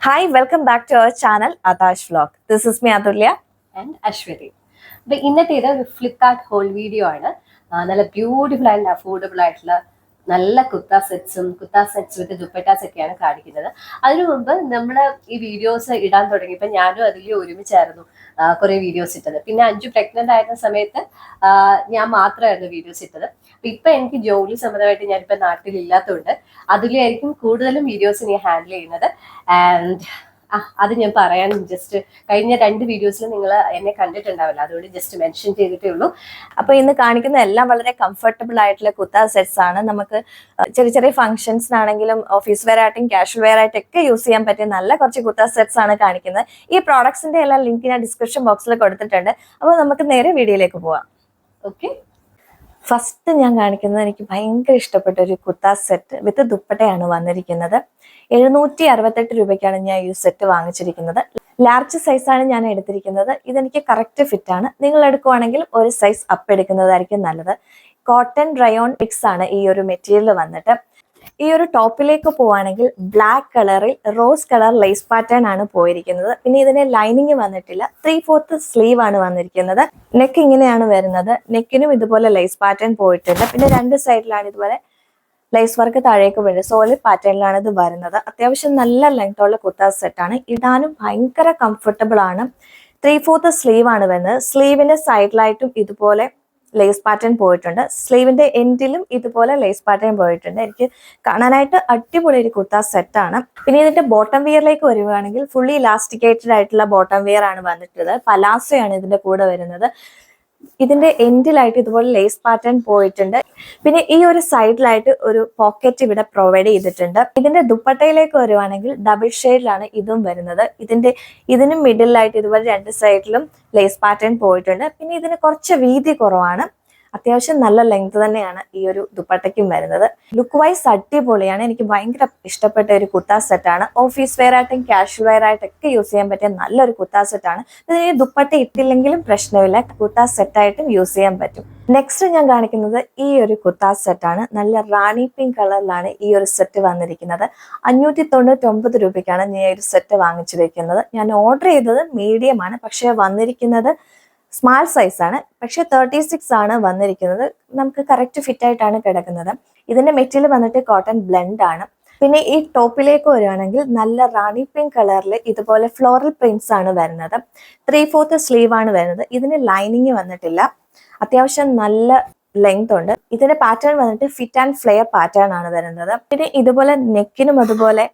Hi, welcome back to our channel Atash Vlog. This is me Atulya and Ashwari. അപ്പോൾ ഇന്നത്തെ ഒരു Flipkart whole video ആണ്. നല്ല beautiful and affordable ആയിട്ടുള്ള നല്ല കുർത്ത സെറ്റ്സ് വിത്ത് ദുപ്പട്ടാസ് ഒക്കെയാണ് കാണിക്കുന്നത്. അതിനു മുമ്പ് നമ്മൾ ഈ വീഡിയോസ് ഇടാൻ തുടങ്ങിയപ്പോൾ ഞാനും അതിൽ ഒരുമിച്ചായിരുന്നു കുറേ വീഡിയോസ് ഇട്ടത്. പിന്നെ അഞ്ചു പ്രഗ്നന്റ് ആയിരുന്ന സമയത്ത് ഞാൻ മാത്രമായിരുന്നു വീഡിയോസ് ഇട്ടത്. അപ്പൊ ഇപ്പൊ എനിക്ക് ജോലി സംബന്ധമായിട്ട് ഞാനിപ്പോ നാട്ടിലില്ലാത്തതുകൊണ്ട് അതിലായിരിക്കും കൂടുതലും വീഡിയോസ് ഞാൻ ഹാൻഡിൽ ചെയ്യുന്നത്. ആൻഡ് അത് ഞാൻ പറയാൻ ജസ്റ്റ് കഴിഞ്ഞ 2 വീഡിയോസിൽ നിങ്ങൾ എന്നെ കണ്ടിട്ടുണ്ടാവില്ല, അതുകൊണ്ട് ജസ്റ്റ് മെൻഷൻ ചെയ്തിട്ടേ ഉള്ളൂ. അപ്പൊ ഇന്ന് കാണിക്കുന്ന എല്ലാം വളരെ കംഫർട്ടബിൾ ആയിട്ടുള്ള കുർത്ത സെറ്റ്സ് ആണ്. നമുക്ക് ചെറിയ ചെറിയ ഫംഗ്ഷൻസിനാണെങ്കിലും ഓഫീസ് വെയർ ആയിട്ടും കാഷ്വൽ വെയർ ആയിട്ടൊക്കെ യൂസ് ചെയ്യാൻ പറ്റിയ നല്ല കുറച്ച് കുർത്ത സെറ്റ്സ് ആണ് കാണിക്കുന്നത്. ഈ പ്രോഡക്ട്സിന്റെ എല്ലാം ലിങ്ക് ഞാൻ ഡിസ്ക്രിപ്ഷൻ ബോക്സിൽ കൊടുത്തിട്ടുണ്ട്. അപ്പോൾ നമുക്ക് നേരെ വീഡിയോയിലേക്ക് പോവാം. ഓക്കെ, ഫസ്റ്റ് ഞാൻ കാണിക്കുന്നത് എനിക്ക് ഭയങ്കര ഇഷ്ടപ്പെട്ട ഒരു കുർത്ത സെറ്റ് വിത്ത് ദുപ്പട്ടയാണ് വന്നിരിക്കുന്നത്. 768 രൂപയ്ക്കാണ് ഞാൻ ഈ സെറ്റ് വാങ്ങിച്ചിരിക്കുന്നത്. ലാർജ് സൈസാണ് ഞാൻ എടുത്തിരിക്കുന്നത്. ഇതെനിക്ക് കറക്റ്റ് ഫിറ്റ് ആണ്. നിങ്ങൾ എടുക്കുവാണെങ്കിൽ ഒരു സൈസ് അപ്പ് എടുക്കുന്നതായിരിക്കും നല്ലത്. കോട്ടൺ റയോൺ മിക്സ് ആണ് ഈ ഒരു മെറ്റീരിയൽ വന്നിട്ട്. ഈ ഒരു ടോപ്പിലേക്ക് പോവാണെങ്കിൽ ബ്ലാക്ക് കളറിൽ റോസ് കളർ ലേസ് പാറ്റേൺ ആണ് പോയിരിക്കുന്നത്. പിന്നെ ഇതിന് ലൈനിങ് വന്നിട്ടില്ല. 3/4 സ്ലീവ് ആണ് വന്നിരിക്കുന്നത്. നെക്ക് ഇങ്ങനെയാണ് വരുന്നത്. നെക്കിനും ഇതുപോലെ ലേസ് പാറ്റേൺ പോയിട്ടുണ്ട്. പിന്നെ 2 സൈഡിലാണ് ഇതുപോലെ ലേസ് വർക്ക് താഴേക്ക് വീഴും. സോളിഡ് പാറ്റേണിലാണ് ഇത് വരുന്നത്. അത്യാവശ്യം നല്ല ലെങ്ത് ഉള്ള കുർത്ത സെറ്റ് ആണ്. ഇടാനും ഭയങ്കര കംഫർട്ടബിൾ ആണ്. 3/4 സ്ലീവ് ആണ് വരുന്നത്. സ്ലീവിന്റെ സൈഡിലായിട്ടും ഇതുപോലെ ലേസ് പാറ്റേൺ പോയിട്ടുണ്ട്. സ്ലീവിന്റെ എൻഡിലും ഇതുപോലെ ലേസ് പാറ്റേൺ പോയിട്ടുണ്ട്. എനിക്ക് കാണാനായിട്ട് അടിപൊളി ഒരു കുർത്ത സെറ്റ് ആണ്. പിന്നെ ഇതിന്റെ ബോട്ടം വിയറിലേക്ക് വരുവാണെങ്കിൽ ഫുള്ളി ഇലാസ്റ്റിക്കേറ്റഡ് ആയിട്ടുള്ള ബോട്ടം വിയർ ആണ് വന്നിട്ടുള്ളത്. പലാസോയാണ് ഇതിന്റെ കൂടെ വരുന്നത്. ഇതിന്റെ എൻഡിലായിട്ട് ഇതുപോലെ ലേസ് പാറ്റേൺ പോയിട്ടുണ്ട്. പിന്നെ ഈ ഒരു സൈഡിലായിട്ട് ഒരു പോക്കറ്റ് ഇവിടെ പ്രൊവൈഡ് ചെയ്തിട്ടുണ്ട്. ഇതിന്റെ ദുപ്പട്ടയിലേക്ക് വരുവാണെങ്കിൽ ഡബിൾ ഷെയ്ഡിലാണ് ഇതും വരുന്നത്. ഇതിനും മിഡിലായിട്ട് ഇതുപോലെ 2 സൈഡിലും ലേസ് പാറ്റേൺ പോയിട്ടുണ്ട്. പിന്നെ ഇതിന് കുറച്ച് വീതി കുറവാണ്. അത്യാവശ്യം നല്ല ലെങ്ത് തന്നെയാണ് ഈ ഒരു ദുപ്പട്ടയ്ക്കും വരുന്നത്. ലുക്ക് വൈസ് അടിപൊളിയാണ്. എനിക്ക് ഭയങ്കര ഇഷ്ടപ്പെട്ട ഒരു കുർത്ത സെറ്റാണ്. ഓഫീസ് വെയർ ആയിട്ടും കാഷ്വൽ വെയർ ആയിട്ടൊക്കെ യൂസ് ചെയ്യാൻ പറ്റിയ നല്ലൊരു കുർത്ത സെറ്റാണ്. ഇതിന് ദുപ്പട്ട ഇട്ടില്ലെങ്കിലും പ്രശ്നമില്ല, കുർത്ത സെറ്റായിട്ടും യൂസ് ചെയ്യാൻ പറ്റും. നെക്സ്റ്റ് ഞാൻ കാണിക്കുന്നത് ഈ ഒരു കുർത്ത സെറ്റാണ്. നല്ല റാണി പിങ്ക് കളറിലാണ് ഈ ഒരു സെറ്റ് വന്നിരിക്കുന്നത്. 599 രൂപയ്ക്കാണ് ഞാൻ ഈ ഒരു സെറ്റ് വാങ്ങിച്ചിരിക്കുന്നത്. ഞാൻ ഓർഡർ ചെയ്തത് മീഡിയം ആണ്, പക്ഷെ വന്നിരിക്കുന്നത് സ്മാൾ സൈസ് ആണ്. പക്ഷെ 36 ആണ് വന്നിരിക്കുന്നത്. നമുക്ക് കറക്റ്റ് ഫിറ്റ് ആയിട്ടാണ് കിടക്കുന്നത്. ഇതിന്റെ മെറ്റീരിയൽ വന്നിട്ട് കോട്ടൺ ബ്ലെൻഡ് ആണ്. പിന്നെ ഈ ടോപ്പിലേക്ക് വരുവാണെങ്കിൽ നല്ല റാണി പിങ്ക് കളറിൽ ഇതുപോലെ ഫ്ലോറൽ പ്രിന്റ്സ് ആണ് വരുന്നത്. 3/4 സ്ലീവ് ആണ് വരുന്നത്. ഇതിന് ലൈനിങ് വന്നിട്ടില്ല. അത്യാവശ്യം നല്ല ലെങ്ത് ഉണ്ട്. ഇതിന്റെ പാറ്റേൺ വന്നിട്ട് ഫിറ്റ് ആൻഡ് ഫ്ലെയർ പാറ്റേൺ ആണ് വരുന്നത്. പിന്നെ ഇതുപോലെ നെക്കിനും അതുപോലെ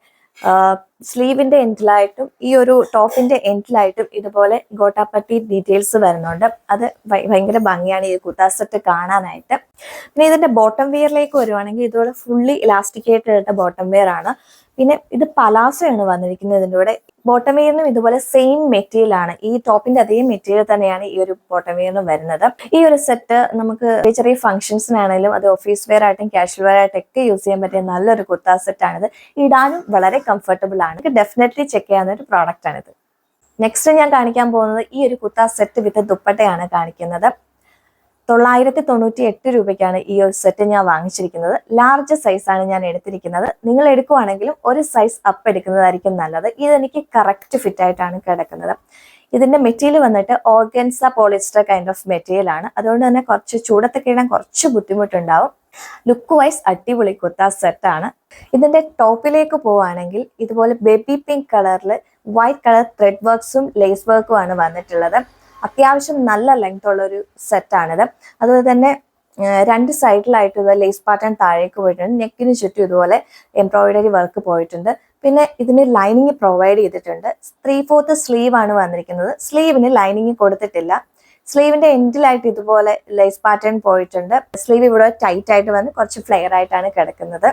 സ്ലീവിന്റെ എൻഡിലായിട്ടും ഈ ഒരു ടോപ്പിന്റെ എൻഡിലായിട്ടും ഇതുപോലെ ഗോട്ടാപ്പട്ടി ഡീറ്റെയിൽസ് വരുന്നുണ്ട്. അത് ഭയങ്കര ഭംഗിയാണ് ഈ കുർത്ത സെറ്റ് കാണാനായിട്ട്. പിന്നെ ഇതിന്റെ ബോട്ടം വെയറിലേക്ക് വരുവാണെങ്കിൽ ഇതുപോലെ ഫുള്ളി ഇലാസ്റ്റിക്കേറ്റഡ് ആയിട്ട് ബോട്ടം വെയർ ആണ്. പിന്നെ ഇത് പലാസോയാണ് വന്നിരിക്കുന്നത്. ഇതിൻ്റെ കൂടെ ബോട്ടം വെയറിനും ഇതുപോലെ സെയിം മെറ്റീരിയൽ ആണ്. ഈ ടോപ്പിന്റെ അതേ മെറ്റീരിയൽ തന്നെയാണ് ഈ ഒരു ബോട്ടം വെയറിനും വരുന്നത്. ഈ ഒരു സെറ്റ് നമുക്ക് ചെറിയ ഫംഗ്ഷൻസിനാണെങ്കിലും അത് ഓഫീസ് വെയർ ആയിട്ടും കാഷ്വൽ വെയർ ആയിട്ടൊക്കെ യൂസ് ചെയ്യാൻ പറ്റിയ നല്ലൊരു കുർത്ത സെറ്റ് ആണിത്. ഇടാനും വളരെ കംഫർട്ടബിൾ ആണ്. ഡെഫിനറ്റ്ലി ചെക്ക് ചെയ്യാവുന്ന ഒരു പ്രോഡക്റ്റ് ആണിത്. നെക്സ്റ്റ് ഞാൻ കാണിക്കാൻ പോകുന്നത് ഈ ഒരു കുർത്ത സെറ്റ് വിത്ത് ദുപ്പട്ടയാണ് കാണിക്കുന്നത്. 998 രൂപയ്ക്കാണ് ഈ ഒരു സെറ്റ് ഞാൻ വാങ്ങിച്ചിരിക്കുന്നത്. ലാർജ് സൈസാണ് ഞാൻ എടുത്തിരിക്കുന്നത്. നിങ്ങൾ എടുക്കുവാണെങ്കിലും ഒരു സൈസ് അപ്പ് എടുക്കുന്നതായിരിക്കും നല്ലത്. ഇതെനിക്ക് കറക്റ്റ് ഫിറ്റ് ആയിട്ടാണ് കിടക്കുന്നത്. ഇതിന്റെ മെറ്റീരിയൽ വന്നിട്ട് organza polyester kind of material ആണ്. അതുകൊണ്ട് തന്നെ കുറച്ച് ചൂടത്തൊക്കെ ഇടാൻ കുറച്ച് ബുദ്ധിമുട്ടുണ്ടാവും. ലുക്ക് വൈസ് അടിപൊളി കുർത്ത സെറ്റ് ആണ്. ഇതിന്റെ ടോപ്പിലേക്ക് പോവുകയാണെങ്കിൽ ഇതുപോലെ ബേബി പിങ്ക് കളറിൽ വൈറ്റ് കളർ ത്രെഡ് വർക്ക്സും ലേസ് വർക്കും ആണ് വന്നിട്ടുള്ളത്. അത്യാവശ്യം നല്ല ലെങ്ത് ഉള്ള ഒരു സെറ്റാണിത്. അതുപോലെ തന്നെ 2 സൈഡിലായിട്ട് ഇതുപോലെ ലേസ് പാറ്റേൺ താഴേക്ക് പോയിട്ടുണ്ട്. നെക്കിന് ചുറ്റും ഇതുപോലെ എംബ്രോയിഡറി വർക്ക് പോയിട്ടുണ്ട്. പിന്നെ ഇതിന് ലൈനിങ് പ്രൊവൈഡ് ചെയ്തിട്ടുണ്ട്. 3/4 സ്ലീവ് ആണ് വന്നിരിക്കുന്നത്. സ്ലീവിന് ലൈനിങ് കൊടുത്തിട്ടില്ല. സ്ലീവിന്റെ എൻഡിലായിട്ട് ഇതുപോലെ ലേസ് പാറ്റേൺ പോയിട്ടുണ്ട്. സ്ലീവ് ഇവിടെ ടൈറ്റ് ആയിട്ട് വന്ന് കുറച്ച് ഫ്ലെയർ ആയിട്ടാണ് കിടക്കുന്നത്.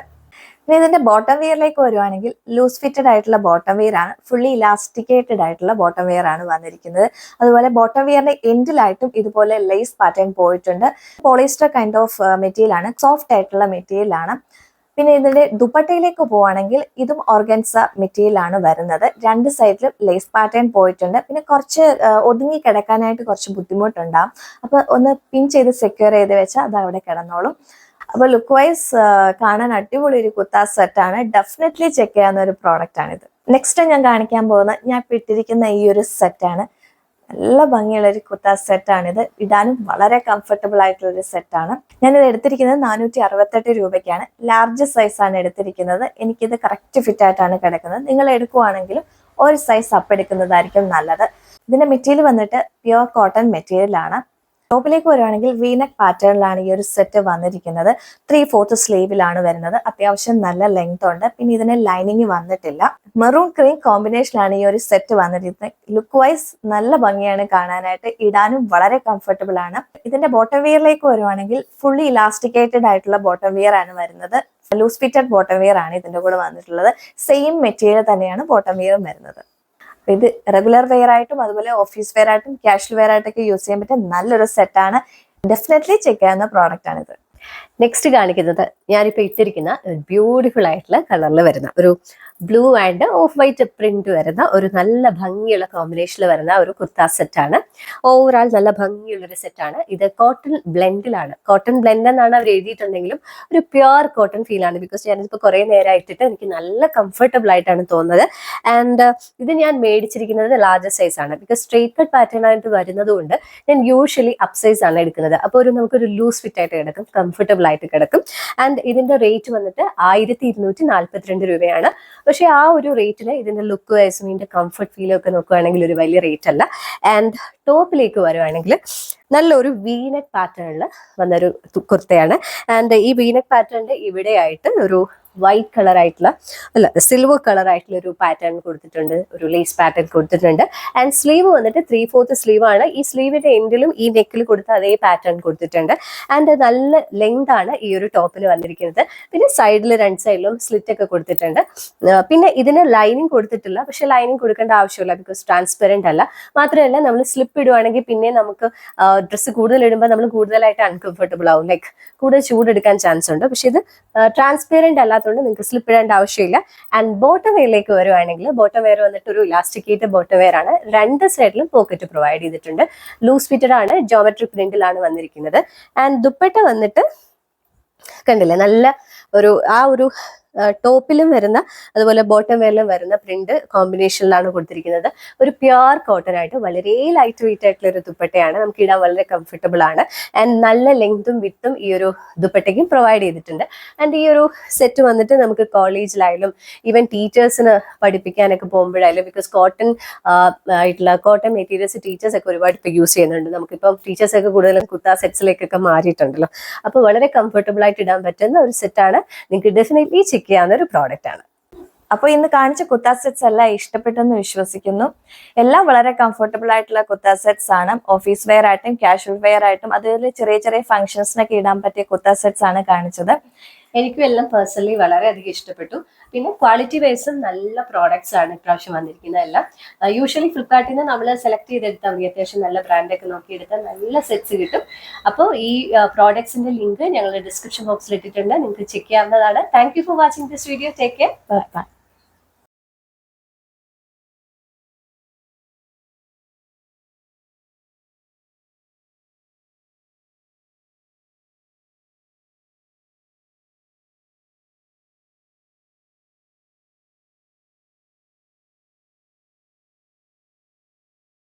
പിന്നെ ഇതിന്റെ ബോട്ടം വെയറിലേക്ക് വരുവാണെങ്കിൽ ലൂസ് ഫിറ്റഡ് ആയിട്ടുള്ള ബോട്ടം വെയർ ആണ്. ഫുള്ളി ഇലാസ്റ്റിക്കേറ്റഡ് ആയിട്ടുള്ള ബോട്ടം വെയർ ആണ് വന്നിരിക്കുന്നത്. അതുപോലെ ബോട്ടം വെയറിന്റെ എൻഡിലായിട്ടും ഇതുപോലെ ലേസ് പാറ്റേൺ പോയിട്ടുണ്ട്. പോളിസ്റ്റർ കൈൻഡ് ഓഫ് മെറ്റീരിയൽ ആണ്. സോഫ്റ്റ് ആയിട്ടുള്ള മെറ്റീരിയൽ ആണ്. പിന്നെ ഇതിന്റെ ദുപ്പട്ടയിലേക്ക് പോവുകയാണെങ്കിൽ ഇതും ഓർഗൻസ മെറ്റീരിയൽ ആണ് വരുന്നത്. 2 സൈഡിലും ലേസ് പാറ്റേൺ പോയിട്ടുണ്ട്. പിന്നെ കുറച്ച് ഒതുങ്ങി കിടക്കാനായിട്ട് കുറച്ച് ബുദ്ധിമുട്ടുണ്ടാകും. അപ്പൊ ഒന്ന് പിൻ ചെയ്ത് സെക്യൂർ ചെയ്ത് വെച്ചാൽ അത് അവിടെ കിടന്നോളും. അപ്പോൾ ലുക്ക് വൈസ് കാണാൻ അടിപൊളി ഒരു കുത്താസ് സെറ്റാണ്. ഡെഫിനറ്റ്ലി ചെക്ക് ചെയ്യാവുന്ന ഒരു പ്രോഡക്റ്റ് ആണിത്. നെക്സ്റ്റ് ഞാൻ കാണിക്കാൻ പോകുന്ന ഞാൻ ഇപ്പോൾ ഇട്ടിരിക്കുന്ന ഈ ഒരു സെറ്റാണ്. നല്ല ഭംഗിയുള്ള ഒരു കുത്താസ് സെറ്റാണിത്. ഇടാനും വളരെ കംഫർട്ടബിൾ ആയിട്ടുള്ള ഒരു സെറ്റാണ്. ഞാനിത് എടുത്തിരിക്കുന്നത് 468 രൂപയ്ക്കാണ്. ലാർജ് സൈസാണ് എടുത്തിരിക്കുന്നത്. എനിക്കിത് കറക്റ്റ് ഫിറ്റ് ആയിട്ടാണ് കിടക്കുന്നത്. നിങ്ങൾ എടുക്കുവാണെങ്കിലും ഒരു സൈസ് അപ്പ് എടുക്കുന്നതായിരിക്കും നല്ലത്. ഇതിന്റെ മെറ്റീരിയൽ വന്നിട്ട് പ്യുവർ കോട്ടൺ മെറ്റീരിയലാണ്. ടോപ്പിലേക്ക് വരുവാണെങ്കിൽ വീനക്ക് പാറ്റേണിലാണ് ഈ ഒരു സെറ്റ് വന്നിരിക്കുന്നത്. 3/4 സ്ലീവിലാണ് വരുന്നത്. അത്യാവശ്യം നല്ല ലെങ്ത് ഉണ്ട്. പിന്നെ ഇതിന് ലൈനിങ് വന്നിട്ടില്ല. മെറൂൺ ക്രീം കോമ്പിനേഷനിലാണ് ഈ ഒരു സെറ്റ് വന്നിരിക്കുന്നത്. ലുക്ക് വൈസ് നല്ല ഭംഗിയാണ് കാണാനായിട്ട്. ഇടാനും വളരെ കംഫർട്ടബിൾ ആണ്. ഇതിന്റെ ബോട്ടം വെയറിലേക്ക് വരുവാണെങ്കിൽ ഫുള്ളി ഇലാസ്റ്റിക്കേറ്റഡ് ആയിട്ടുള്ള ബോട്ടം വെയർ ആണ് വരുന്നത്. ലൂസ് ഫിറ്റഡ് ബോട്ടം വെയർ ആണ് ഇതിന്റെ കൂടെ വന്നിട്ടുള്ളത്. സെയിം മെറ്റീരിയൽ തന്നെയാണ് ബോട്ടം വെയറും വരുന്നത്. ഇത് റെഗുലർ വെയർ ആയിട്ടും അതുപോലെ ഓഫീസ് വെയർ ആയിട്ടും കാഷ്വൽ വെയർ ആയിട്ടൊക്കെ യൂസ് ചെയ്യാൻ പറ്റിയ നല്ലൊരു സെറ്റാണ്. ഡെഫിനറ്റ്ലി ചെക്ക് ചെയ്യാവുന്ന പ്രോഡക്റ്റ് ആണിത്. നെക്സ്റ്റ് കാണിക്കുന്നത് ഞാനിപ്പോ ഇട്ടിരിക്കുന്ന ബ്യൂട്ടിഫുൾ ആയിട്ടുള്ള കളറിൽ വരുന്ന ഒരു blue and of white print വരുന്ന ഒരു നല്ല ഭംഗിയുള്ള കോമ്പിനേഷനിൽ വരുന്ന ഒരു കുർത്ത സെറ്റാണ്. ഓവറോൾ നല്ല ഭംഗിയുള്ള ഒരു സെറ്റാണ്. ഇത് കോട്ടൺ ബ്ലെൻഡിലാണ്. കോട്ടൺ ബ്ലെൻഡ് എന്നാണ് അവർ എഴുതിയിട്ടുണ്ടെങ്കിലും ഒരു പ്യുവർ കോട്ടൺ ഫീൽ ആണ്. ബിക്കോസ് ഞാനിപ്പോൾ കുറേ നേരം ഇട്ടിട്ട് എനിക്ക് നല്ല കംഫർട്ടബിൾ ആയിട്ടാണ് തോന്നുന്നത്. ആൻഡ് ഇത് ഞാൻ മേടിച്ചിരിക്കുന്നത് ലാർജർ സൈസ് ആണ്. ബിക്കോസ് സ്ട്രേറ്റ് കട്ട് പാറ്റേൺ ആയിട്ട് വരുന്നത് കൊണ്ട് ഞാൻ യൂഷ്വലി അപ്പ് സൈസ് ആണ് എടുക്കുന്നത്. അപ്പോൾ നമുക്കൊരു ലൂസ് ഫിറ്റ് ആയിട്ട് കിടക്കും, കംഫർട്ടബിൾ ആയിട്ട് കിടക്കും. ആൻഡ് ഇതിന്റെ റേറ്റ് വന്നിട്ട് 1242 രൂപയാണ്. പക്ഷെ ആ ഒരു റേറ്റിന് ഇതിന്റെ ലുക്ക് വൈസും ഇതിന്റെ കംഫർട്ട് ഫീലും ഒക്കെ നോക്കുകയാണെങ്കിൽ ഒരു വലിയ റേറ്റ് അല്ല. ആൻഡ് ടോപ്പിലേക്ക് വരുവാണെങ്കിൽ നല്ലൊരു വീനക്ക് പാറ്റേണിൽ വന്നൊരു കുർത്തയാണ്. ആൻഡ് ഈ വീനക്ക് പാറ്റേണിന്റെ ഇവിടെയായിട്ട് ഒരു വൈറ്റ് കളർ ആയിട്ടുള്ള സിൽവർ കളർ ആയിട്ടുള്ള ഒരു പാറ്റേൺ കൊടുത്തിട്ടുണ്ട്, ഒരു ലേസ് പാറ്റേൺ കൊടുത്തിട്ടുണ്ട്. ആൻഡ് സ്ലീവ് വന്നിട്ട് 3/4 സ്ലീവ് ആണ്. ഈ സ്ലീവിന്റെ എൻഡിലും ഈ നെക്കിൽ കൊടുത്ത അതേ പാറ്റേൺ കൊടുത്തിട്ടുണ്ട്. ആൻഡ് നല്ല ലെങ്ത് ആണ് ഈ ഒരു ടോപ്പിൽ വന്നിരിക്കുന്നത്. പിന്നെ സൈഡിൽ രണ്ട് സൈഡിലും സ്ലിറ്റ് ഒക്കെ കൊടുത്തിട്ടുണ്ട്. പിന്നെ ഇതിന് ലൈനിങ് കൊടുത്തിട്ടില്ല. പക്ഷെ ലൈനിങ് കൊടുക്കേണ്ട ആവശ്യമില്ല, ബിക്കോസ് ട്രാൻസ്പെറന്റ് അല്ല. മാത്രമല്ല നമ്മൾ സ്ലിപ്പ് ഇടുവാണെങ്കിൽ പിന്നെ നമുക്ക് ഡ്രസ്സ് കൂടുതൽ ഇടുമ്പോൾ നമ്മൾ കൂടുതലായിട്ട് അൺകംഫർട്ടബിൾ ആവും, ലൈക്ക് കൂടുതൽ ചൂടെടുക്കാൻ ചാൻസ് ഉണ്ട്. പക്ഷെ ഇത് ട്രാൻസ്പെറന്റ് അല്ലാത്തതുകൊണ്ട് നിങ്ങൾക്ക് സ്ലിപ്പ് ഇടേണ്ട ആവശ്യമില്ല. ആൻഡ് ബോട്ടം വെയറിലേക്ക് വരുവാണെങ്കിൽ ബോട്ടം വെയർ വന്നിട്ട് ഒരു ഇലാസ്റ്റിക്കേറ്റഡ് ബോട്ടം വെയർ ആണ്. രണ്ട് സൈഡിലും പോക്കറ്റ് പ്രൊവൈഡ് ചെയ്തിട്ടുണ്ട്. ലൂസ് ഫിറ്റഡ് ആണ്, ജോമെട്രിക് പ്രിന്റിലാണ് വന്നിരിക്കുന്നത്. ആൻഡ് ദുപ്പട്ട വന്നിട്ട് കണ്ടില്ലേ, നല്ല ഒരു ടോപ്പിലും വരുന്ന അതുപോലെ ബോട്ടം വെയറിലും വരുന്ന പ്രിന്റ് കോമ്പിനേഷനിലാണ് കൊടുത്തിരിക്കുന്നത്. ഒരു പ്യുവർ കോട്ടൺ ആയിട്ട് വളരെ ലൈറ്റ് വെയിറ്റ് ആയിട്ടുള്ള ഒരു ദുപ്പട്ടയാണ്. നമുക്ക് ഇടാൻ വളരെ കംഫർട്ടബിൾ ആണ്. ആൻഡ് നല്ല ലെങ്തും വിത്തും ഈ ഒരു ദുപ്പട്ടയ്ക്കും പ്രൊവൈഡ് ചെയ്തിട്ടുണ്ട്. ആൻഡ് ഈ ഒരു സെറ്റ് വന്നിട്ട് നമുക്ക് കോളേജിലായാലും ഈവൻ ടീച്ചേഴ്സിന് പഠിപ്പിക്കാനൊക്കെ പോകുമ്പോഴായാലും, ബിക്കോസ് കോട്ടൺ ആയിട്ടുള്ള കോട്ടൺ മെറ്റീരിയൽസ് ടീച്ചേഴ്സ് ഒക്കെ ഒരുപാട് ഇപ്പോൾ യൂസ് ചെയ്യുന്നുണ്ട്. നമുക്കിപ്പം ടീച്ചേഴ്സ് ഒക്കെ കൂടുതലും കുർത്ത സെറ്റ്സിലേക്കൊക്കെ മാറിയിട്ടുണ്ടല്ലോ. അപ്പോൾ വളരെ കംഫർട്ടബിൾ ആയിട്ട് ഇടാൻ പറ്റുന്ന ഒരു സെറ്റാണ്. നിങ്ങൾക്ക് ഡെഫിനറ്റ്ലി ചെക്ക് ചെയ്യാവുന്ന ഒരു പ്രോഡക്റ്റ് ആണ്. അപ്പോൾ ഇന്ന് കാണിച്ച കുർത്ത സെറ്റ്സ് എല്ലാം ഇഷ്ടപ്പെട്ടെന്ന് വിശ്വസിക്കുന്നു. എല്ലാം വളരെ കംഫർട്ടബിൾ ആയിട്ടുള്ള കുർത്ത സെറ്റ്സ് ആണ്. ഓഫീസ് വെയർ ആയിട്ടും കാഷ്വൽ വെയർ ആയിട്ടും അതുപോലെ ചെറിയ ചെറിയ ഫംഗ്ഷൻസിനൊക്കെ ഇടാൻ പറ്റിയ കുർത്ത സെറ്റ്സ് ആണ് കാണിച്ചത്. എനിക്കും എല്ലാം പേഴ്സണലി വളരെയധികം ഇഷ്ടപ്പെട്ടു. പിന്നെ ക്വാളിറ്റി വൈസും നല്ല പ്രോഡക്ട്സ് ആണ് ഇപ്രാവശ്യം വന്നിരിക്കുന്നത് എല്ലാം. യൂഷ്വലി ഫ്ലിപ്കാർട്ടിൽ നിന്ന് നമ്മൾ സെലക്ട് ചെയ്തെടുത്താൽ മതി. അത്യാവശ്യം നല്ല ബ്രാൻഡൊക്കെ നോക്കിയെടുത്താൽ നല്ല സെറ്റ്സ് കിട്ടും. അപ്പോൾ ഈ പ്രോഡക്ട്സിന്റെ ലിങ്ക് ഞങ്ങൾ ഡിസ്ക്രിപ്ഷൻ ബോക്സിൽ ഇട്ടിട്ടുണ്ട്, നിങ്ങൾക്ക് ചെക്ക് ചെയ്യാവുന്നതാണ്. Thank you for watching this video. Take care. By.